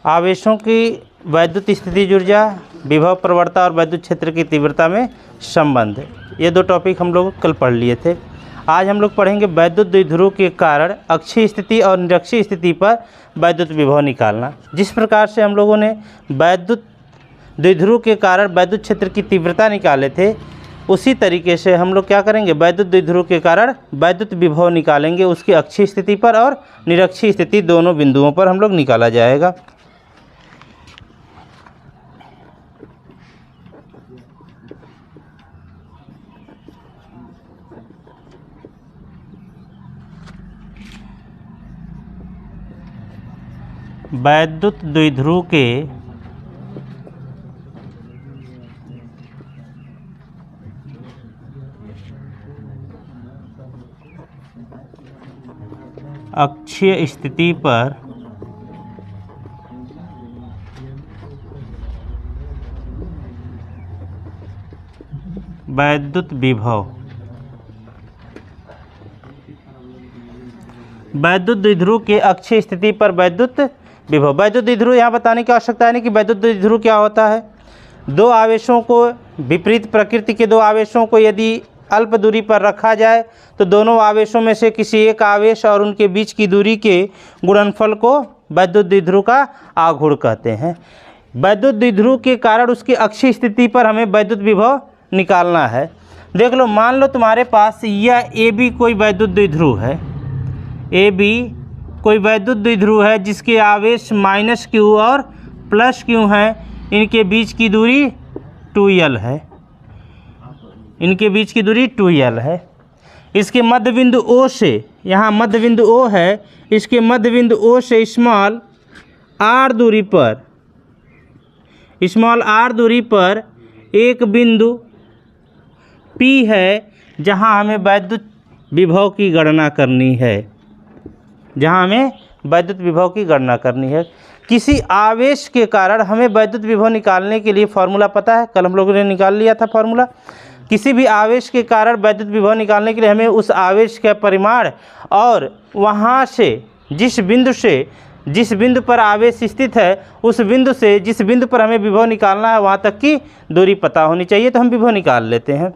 आवेशों की वैद्युत स्थितिज ऊर्जा, विभव प्रवणता और वैद्युत क्षेत्र की तीव्रता में संबंध। ये 2 टॉपिक हम लोग कल पढ़ लिए थे। आज हम लोग पढ़ेंगे वैद्युत द्विध्रुव के कारण अक्षीय स्थिति और निरक्षीय स्थिति पर वैद्युत विभव निकालना। जिस प्रकार से हम लोगों ने वैद्युत द्विध्रुव के कारण वैद्युत क्षेत्र की तीव्रता निकाले थे, उसी तरीके से हम लोग क्या करेंगे, वैद्युत द्विध्रुव के कारण वैद्युत विभव निकालेंगे। उसकी अक्षीय स्थिति पर और निरक्षीय स्थिति दोनों बिंदुओं पर हम लोग निकाला जाएगा। वैद्युत द्विध्रुव के अक्षीय स्थिति पर वैद्युत विभव, वैद्युत द्विध्रुव के अक्षीय स्थिति पर वैद्युत विभव। वैद्युत द्विध्रुव यहाँ बताने की आवश्यकता नहीं कि वैद्युत द्विध्रुव क्या होता है। 2 आवेशों को, विपरीत प्रकृति के 2 आवेशों को यदि अल्प दूरी पर रखा जाए तो दोनों आवेशों में से किसी एक आवेश और उनके बीच की दूरी के गुणनफल को वैद्युत द्विध्रुव का आघूर्ण कहते हैं। वैद्युत द्विध्रुव के कारण उसकी अक्षीय स्थिति पर हमें वैद्युत विभव निकालना है। देख लो, मान लो तुम्हारे पास यह AB कोई वैद्युत द्विध्रुव है, AB कोई वैद्युत द्विध्रुव है जिसके आवेश -Q और +Q हैं। इनके बीच की दूरी 2L है, इनके बीच की दूरी 2L है। इसके मध्य बिंदु O से, यहाँ मध्य बिंदु O है, इसके मध्य बिंदु O से स्मॉल r दूरी पर एक बिंदु P है जहाँ हमें वैद्युत विभव की गणना करनी है, जहाँ हमें वैद्युत विभव की गणना करनी है। किसी आवेश के कारण हमें वैद्युत विभव निकालने के लिए फॉर्मूला पता है, कल हम लोगों ने निकाल लिया था फॉर्मूला। किसी भी आवेश के कारण वैद्युत विभव निकालने के लिए हमें उस आवेश का परिमाण और वहाँ से जिस बिंदु पर आवेश स्थित है, उस बिंदु से जिस बिंदु पर हमें विभव निकालना है वहाँ तक की दूरी पता होनी चाहिए, तो हम विभव निकाल लेते हैं।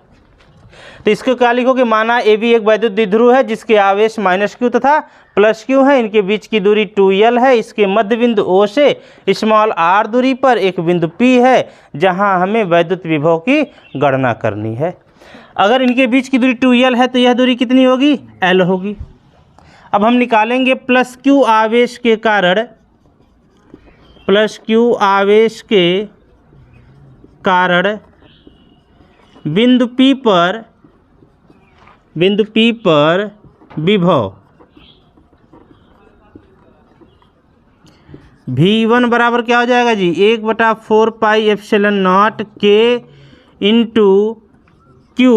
तो इसको क्या लिखोगे, माना AB एक वैद्युत द्विध्रुव है जिसके आवेश -Q तथा +Q है। इनके बीच की दूरी 2L है। इसके मध्य बिंदु O से स्मॉल r दूरी पर एक बिंदु P है जहां हमें वैद्युत विभव की गणना करनी है। अगर इनके बीच की दूरी 2L है तो यह दूरी कितनी होगी, L होगी। अब हम निकालेंगे +Q आवेश के कारण बिंदु P पर विभव। V1 बराबर क्या हो जाएगा जी, 1/4 pi epsilon not K into Q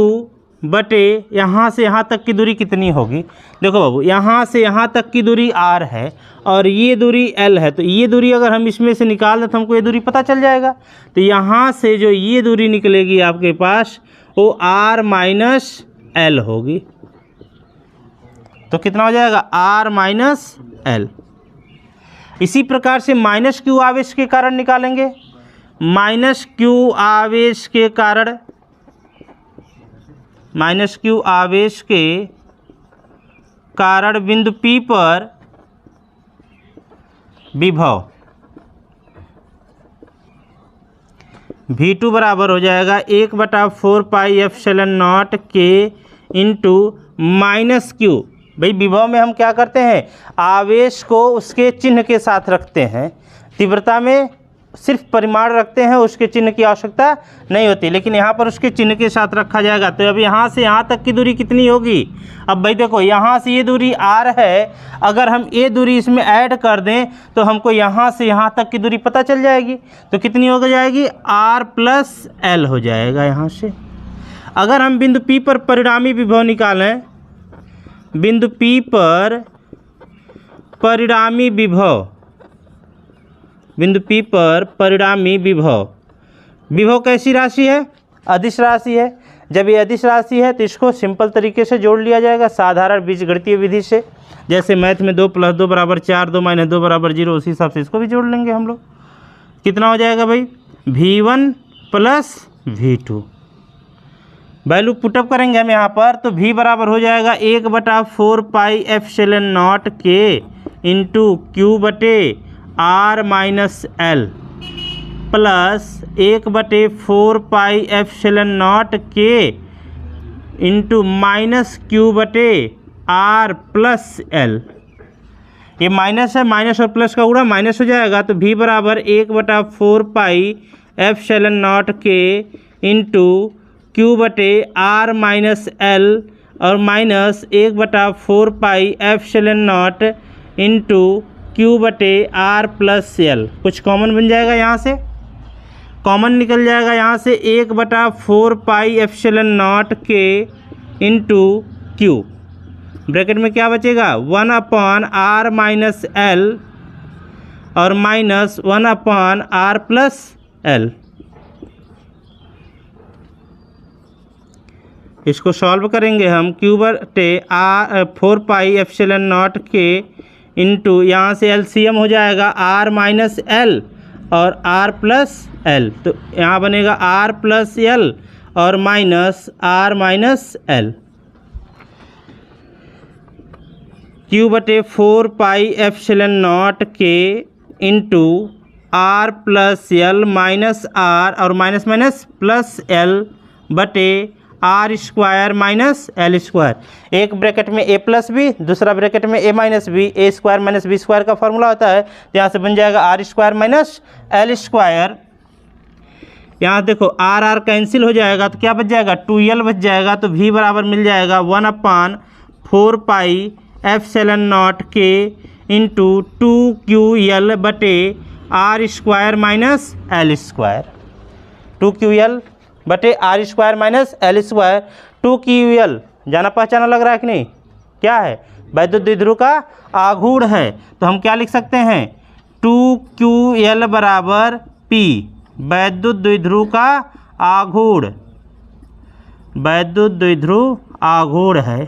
बटे यहाँ से यहाँ तक की दूरी कितनी होगी। देखो बाबू, यहाँ से यहाँ तक की दूरी R है और ये दूरी L है, तो ये दूरी अगर हम इसमें से निकाल दें तो हमको ये दूरी पता चल जाएगा। तो यहाँ से जो ये दूरी निकलेगी आपके पास वो R माइनस L होगी। तो कितना हो जाएगा, R माइनस L। इसी प्रकार से -Q आवेश के कारण निकालेंगे। -Q आवेश के कारण बिंदु P पर विभव V2 बराबर हो जाएगा 1/4 pi epsilon not K into -Q। भाई विभव में हम क्या करते हैं, आवेश को उसके चिन्ह के साथ रखते हैं। तीव्रता में सिर्फ परिमाण रखते हैं, उसके चिन्ह की आवश्यकता नहीं होती, लेकिन यहाँ पर उसके चिन्ह के साथ रखा जाएगा। तो अब यहाँ से यहाँ तक की दूरी कितनी होगी। अब भाई देखो, यहाँ से ये दूरी R है, अगर हम ये दूरी इसमें ऐड कर दें तो हमको यहाँ से यहाँ तक की दूरी पता चल जाएगी। तो कितनी हो जाएगी, R + L हो जाएगा यहाँ से। अगर हम बिंदु P पर परिणामी विभव निकालें, बिंदु P पर परिणामी विभव, विभव कैसी राशि है, अदिश राशि है। जब ये अदिश राशि है तो इसको सिंपल तरीके से जोड़ लिया जाएगा साधारण बीजगणितीय विधि से। जैसे मैथ में 2 + 2 = 4, 2 - 2 = 0, उसी हिसाब से इसको भी जोड़ लेंगे हम लोग। कितना हो जाएगा भाई? V1 + V2। वैल्यू पुटअप करेंगे हम यहाँ पर, तो V बराबर हो जाएगा 1/4 pi epsilon not K into Q/R-L plus 1/4 pi epsilon not K into -Q/R + L। ये माइनस है, माइनस और प्लस का उड़ा माइनस हो जाएगा, तो V बराबर 1/4 pi epsilon not K into Q/R-L और minus 1/4 pi epsilon not into Q/R + L। कुछ कॉमन बन जाएगा, यहाँ से कॉमन निकल जाएगा, यहाँ से 1/4 pi epsilon not K into Q। Bracket में क्या बचेगा? 1/R-L और माइनस 1/R + L। इसको सॉल्व करेंगे हम। Q/4 pi epsilon not K into, यहाँ से LCM हो जाएगा R - L और R + L, तो यहाँ बनेगा R + L और minus R - L। Q/4 pi epsilon not K into R + L minus R और माइनस माइनस प्लस L बटे R² - L²। एक ब्रैकेट में A + B, दूसरा ब्रैकेट में A - B। A² - B² का फॉर्मूला होता है, तो यहाँ से बन जाएगा R² - L²। यहाँ देखो R कैंसिल हो जाएगा, तो क्या बच जाएगा? 2L बच जाएगा। तो V बराबर मिल जाएगा 1/4 pi epsilon not K into 2QL बटे R² - L²। 2QL बटे R² - L²। 2QL जाना पहचाना लग रहा है कि नहीं? क्या है? वैद्युत द्विध्रुव का आघूर्ण है, तो हम क्या लिख सकते हैं? 2QL बराबर P, वैद्युत द्विध्रुव का आघूर्ण, वैद्युत द्विध्रुव आघूर्ण है।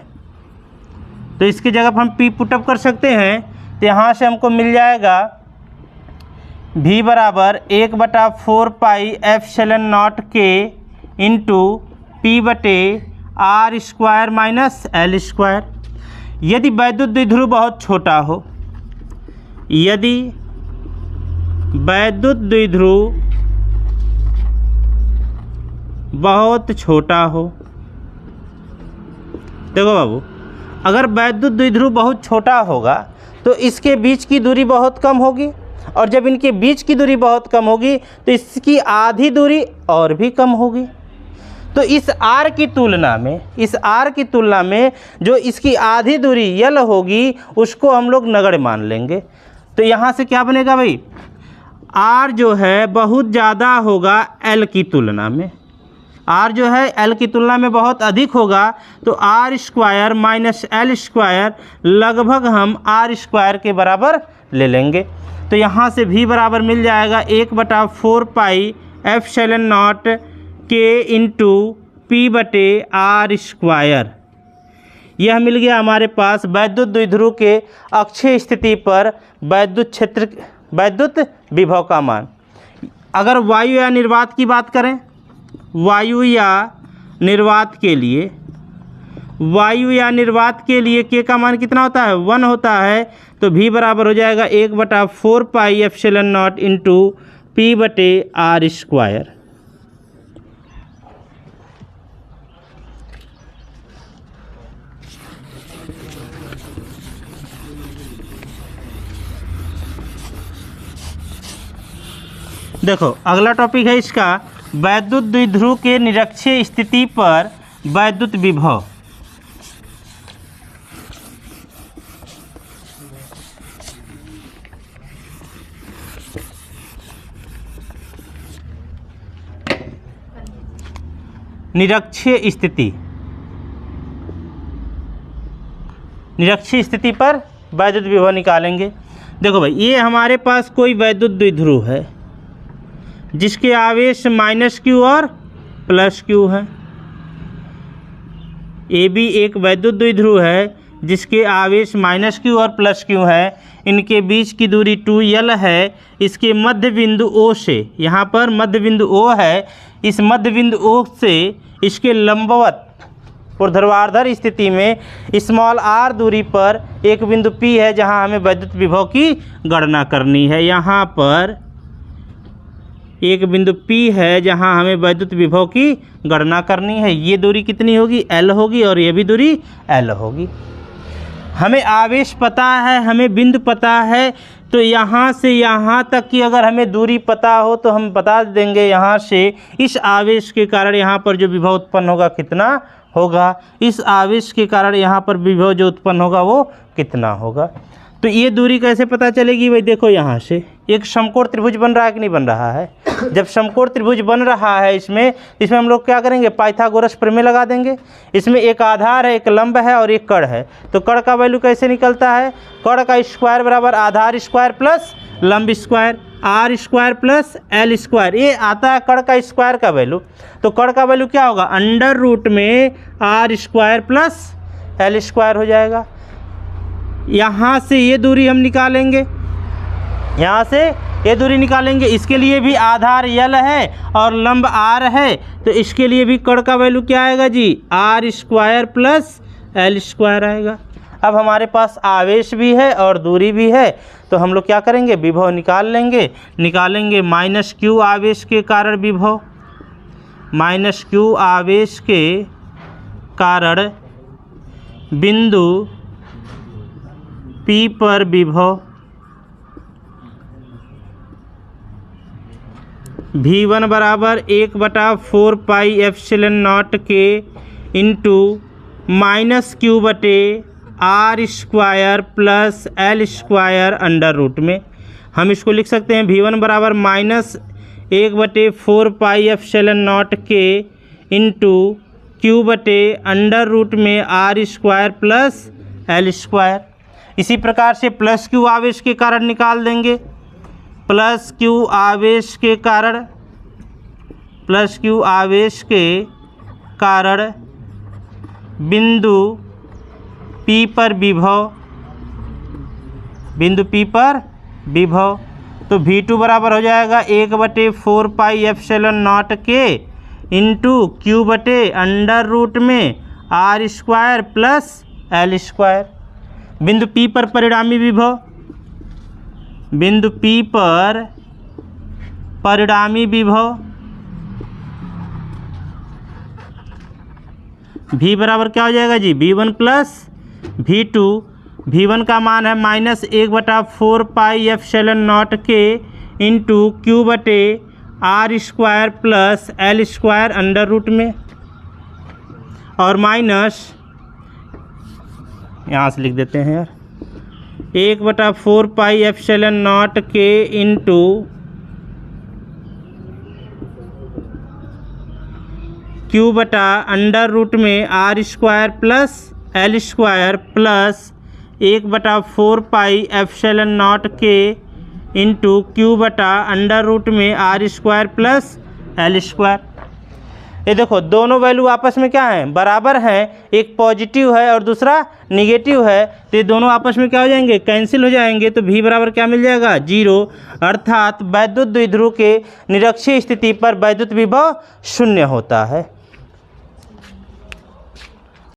तो इसकी जगह पर हम P पुटअप कर सकते हैं, तो यहाँ से हमको मिल जाएगा V बराबर 1/4 pi epsilon not K into P/R² - L²। यदि वैद्युत द्विध्रुव बहुत छोटा हो, यदि वैद्युत द्विध्रुव बहुत छोटा हो, देखो बाबू, अगर वैद्युत द्विध्रुव बहुत छोटा होगा तो इसके बीच की दूरी बहुत कम होगी, और जब इनके बीच की दूरी बहुत कम होगी तो इसकी आधी दूरी और भी कम होगी। तो इस R की तुलना में जो इसकी आधी दूरी L होगी, उसको हम लोग नगण्य मान लेंगे। तो यहाँ से क्या बनेगा भाई? R जो है बहुत ज़्यादा होगा L की तुलना में, R जो है L की तुलना में बहुत अधिक होगा, तो R² - L² लगभग हम R² के बराबर ले लेंगे। तो यहाँ से V बराबर मिल जाएगा 1/4 pi epsilon not K into P/R²। यह मिल गया हमारे पास वैद्युत द्विध्रुव के अक्षीय स्थिति पर वैद्युत विभव का मान। अगर वायु या निर्वात की बात करें, वायु या निर्वात के लिए K का मान कितना होता है? 1 होता है। तो V बराबर हो जाएगा 1/4 pi epsilon not into P/R²। देखो अगला टॉपिक है इसका, वैद्युत द्विध्रुव के निरक्षीय स्थिति पर वैद्युत विभव। निरक्षीय स्थिति पर वैद्युत विभव निकालेंगे। देखो भाई, ये हमारे पास कोई वैद्युत द्विध्रुव है जिसके आवेश -Q और +Q है। AB एक वैद्युत द्विध्रुव है जिसके आवेश माइनस क्यू और प्लस क्यू है, इनके बीच की दूरी 2L है। इसके मध्य बिंदु O से, यहाँ पर मध्य बिंदु O है, इस मध्य बिंदु O से इसके लंबवत ऊर्ध्वाधर स्थिति में स्मॉल r दूरी पर एक बिंदु P है जहाँ हमें वैद्युत विभव की गणना करनी है। यहाँ पर एक बिंदु P है जहाँ हमें वैद्युत विभव की गणना करनी है। ये दूरी कितनी होगी? L होगी, और ये भी दूरी L होगी। हमें आवेश पता है, हमें बिंदु पता है, तो यहाँ से यहाँ तक की अगर हमें दूरी पता हो तो हम बता देंगे यहाँ से इस आवेश के कारण यहाँ पर जो विभव उत्पन्न होगा कितना होगा, इस आवेश के कारण यहाँ पर विभव जो उत्पन्न होगा वो कितना होगा। तो ये दूरी कैसे पता चलेगी भाई? देखो यहाँ से एक समकोण त्रिभुज बन रहा है कि नहीं बन रहा है? जब समकोण त्रिभुज बन रहा है इसमें हम लोग क्या करेंगे? पाइथागोरस प्रमेय लगा देंगे। इसमें एक आधार है, एक लंब है और एक कड़ है। तो कड़ का वैल्यू कैसे निकलता है? कड़ का स्क्वायर बराबर आधार स्क्वायर प्लस लंब square, R square plus L square, ये आता है कड़ का स्क्वायर का वैल्यू। तो कड़ का वैल्यू क्या होगा? अंडर रूट में R square plus L square हो जाएगा। यहाँ से ये दूरी हम निकालेंगे, यहाँ से ये दूरी निकालेंगे। इसके लिए भी आधार यल है और लंब आर है, तो इसके लिए भी कड़ का वैल्यू क्या आएगा जी? R square plus L square आएगा। अब हमारे पास आवेश भी है और दूरी भी है, तो हम लोग क्या करेंगे? विभव निकालेंगे माइनस क्यू आवेश के कारण विभव, माइनस क्यू आवेश के कारण बिंदु P पर विभव V1 बराबर 1/4 पाई एप्सिलॉन नॉट के इंटू माइनस क्यू बटे R square plus L square under root में। हम इसको लिख सकते हैं V1 बराबर -1/4 पाई एप्सिलॉन नॉट के इंटू क्यू बटे अंडर रूट में R square plus L square. इसी प्रकार से प्लस क्यू आवेश के कारण निकाल देंगे। प्लस क्यू आवेश के कारण, प्लस क्यू आवेश के कारण बिंदु P पर विभव, बिंदु P पर विभव, तो V2 बराबर हो जाएगा 1/4 पाई एप्सिलॉन नॉट के इंटू क्यू बटे अंडर रूट में R square plus L square. बिंदु P पर परिणामी विभव, बिंदु P पर परिणामी विभव V बराबर क्या हो जाएगा जी? V1 plus V2। V1 का मान है -1/4 पाई एप्सिलॉन नॉट के इंटू क्यू बटे R square plus L square under root में, और माइनस यहाँ से लिख देते हैं यार 1/4 पाई एप्सिलॉन नॉट के इंटू क्यू बटा अंडर रूट में R square plus L square plus 1/4 pi epsilon naught के इंटू क्यू बटा अंडर रूट में R square plus L square. ये देखो दोनों वैल्यू आपस में क्या हैं? बराबर हैं। एक पॉजिटिव है और दूसरा निगेटिव है, तो ये दोनों आपस में क्या हो जाएंगे? कैंसिल हो जाएंगे। तो V बराबर क्या मिल जाएगा? 0, अर्थात वैद्युत द्विध्रुव के निरक्षीय स्थिति पर वैद्युत विभव 0 होता है।